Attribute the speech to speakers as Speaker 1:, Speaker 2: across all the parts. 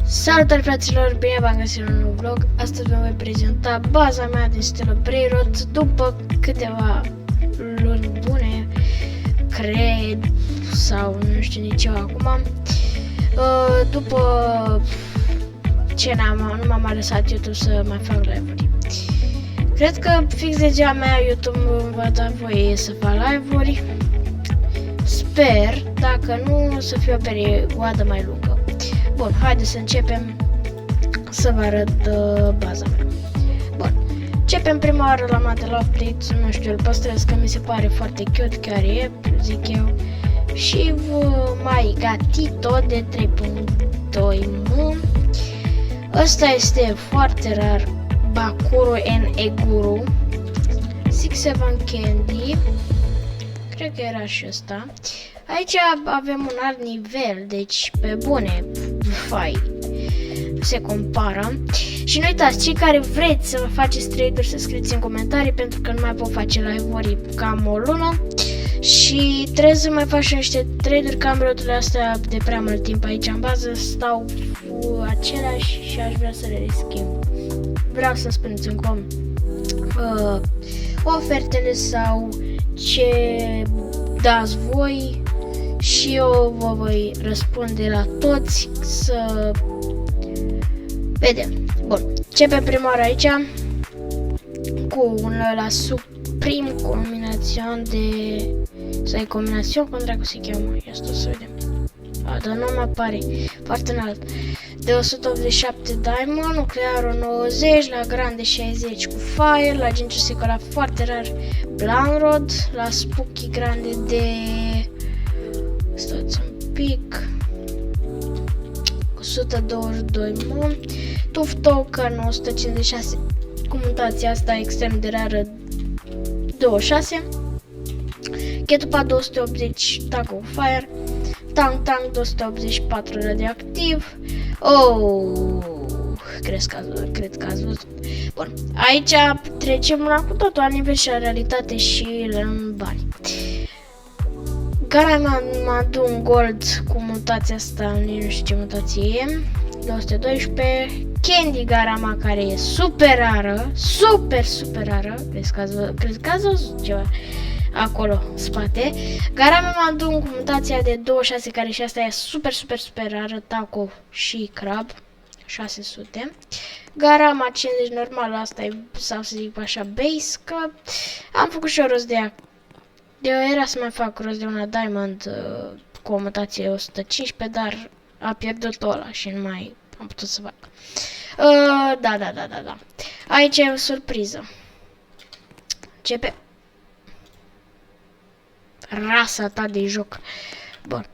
Speaker 1: Salutare fraților, bine v-am găsit la un nou vlog. Astăzi vă voi prezenta baza mea din stilul Brainrot după câteva luni bune, cred, sau nu știu nici eu acum. După ce nu m-am mai lăsat YouTube să mai fac live-uri. Cred că fix de ziua mea YouTube îmi va da voie să fac live-uri. Sper, dacă nu, să fie o perioadă mai lungă. Bun, haideți să începem să vă arăt baza mea. Bun, începem prima oară la Model Update, nu știu, îl păstrez că mi se pare foarte cute, chiar e, zic eu. Și mai gatito de 3.2 m. Ăsta este foarte rar, Bakuro and Eguru 67 Candy. Cred că era și ăsta. Aici avem un alt nivel, deci pe bune, fai, se compară. Și nu uitați, cei care vreți să faceți trade-uri, să scrieți în comentarii, pentru că nu mai pot face live-uri cam o lună. Și trebuie să mai fac și niște trade-uri, că am roturile astea de prea mult timp aici în bază, stau cu aceleași și aș vrea să le schimb. Vreau să spuneți în com ofertele sau ce dați voi și eu vă voi răspunde la toți să vedem. Bun, începem prima oară aici cu un la Supreme combinațion de... sau e combinațion, cum dracu se cheamă? Ia stă să vedem. Dar nu mă apare, foarte înalt. De 187 Diamond, nuclearul 90, la grande 60 cu Fire, la Ginger Secola foarte rar Blanrod, la Spooky grande de... stați un pic... 122 m, Tuf Token 156 cu mutația asta extrem de rară 26, Ketupa 280 Taco cu Fire, Tank 284 radioactiv. Cred că ați văzut. Bun, aici trecem la cu totul alt nivel și la realitate și în bani. Garamadon Gold cu mutația asta, nu știu ce mutație e, 212, Candy Garama care e super rară, super rară, cred că ați văzut ceva acolo în spate. Garamadon cu mutația de 26 care și asta e super rară, Taco și Crab, 600. Garama 50 normal, asta e, sau să zic așa, base, că am făcut și o rost de ea. Era să mai fac rost de una Diamond cu o mutație 115, dar a pierdut-o ăla și nu mai am putut să fac. Da. Aici e o surpriză. Începe rasa ta de joc. Bun.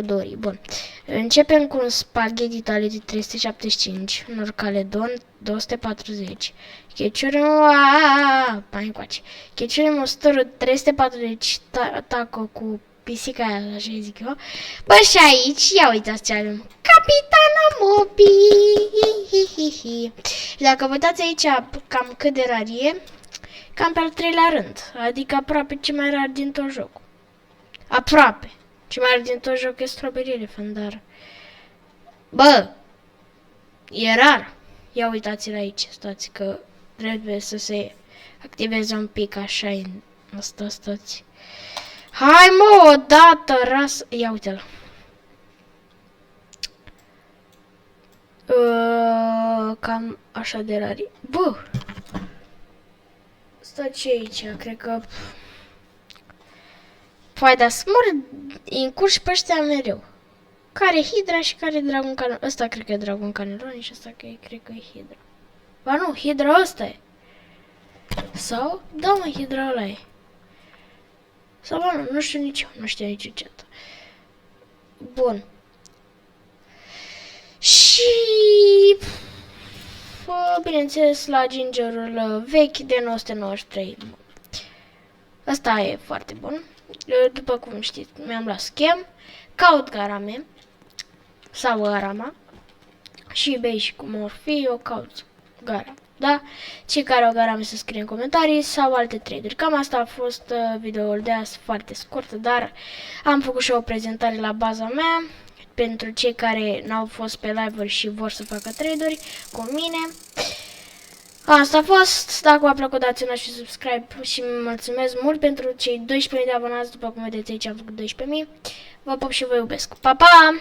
Speaker 1: Dori. Bun. Începem cu un spaghetti Italii 375, Norcaledon 240, mai încoace. Checiurim 340 taco cu pisica aia, așa zic eu. Bă, și aici, ia uitați ce avem. Capitana Mobi! Și dacă vă uitați aici cam cât de rar e, cam pe al treilea rând, adică aproape ce mai rar din tot jocul. Aproape. Ce mai rar din tot jocul e Strawberry Elephant, dar... Bă! E rar. Ia uitați-l aici, stați că trebuie să se activeze un pic așa în asta, stați. Hai mă, odată, ras... Ia uite-l. Cam așa de rar. Bă! Stați aici, cred că... Păi, dar să mor încurci pe ăștia mereu. Care Hydra și care Dragon Canelon. Ăsta cred că e Dragon Canelon și ăsta cred că e Hydra. Ba nu, Hydra ăsta e. Sau? Da, mă, Hydra ăla e. Sau ba nu știu nici eu, nu știu nici ce. Bun. Și... bineînțeles, la Gingerul vechi de 993. Ăsta e foarte bun. După cum știți, mi-am luat schem. Caut Garame sau Garama și bei și cum or fi, eu caut Garama, da? Cei care au Garame să scrie în comentarii sau alte trade-uri. Cam asta a fost videoul de azi, foarte scurt, dar am făcut și o prezentare la baza mea. pentru cei care n-au fost pe live-uri și vor să facă trade-uri cu mine. Asta a fost. Dacă v-a plăcut, dați un like și subscribe și mulțumesc mult pentru cei 12.000 de abonați. După cum vedeți aici am făcut 12.000. Vă pup și vă iubesc. Pa, pa!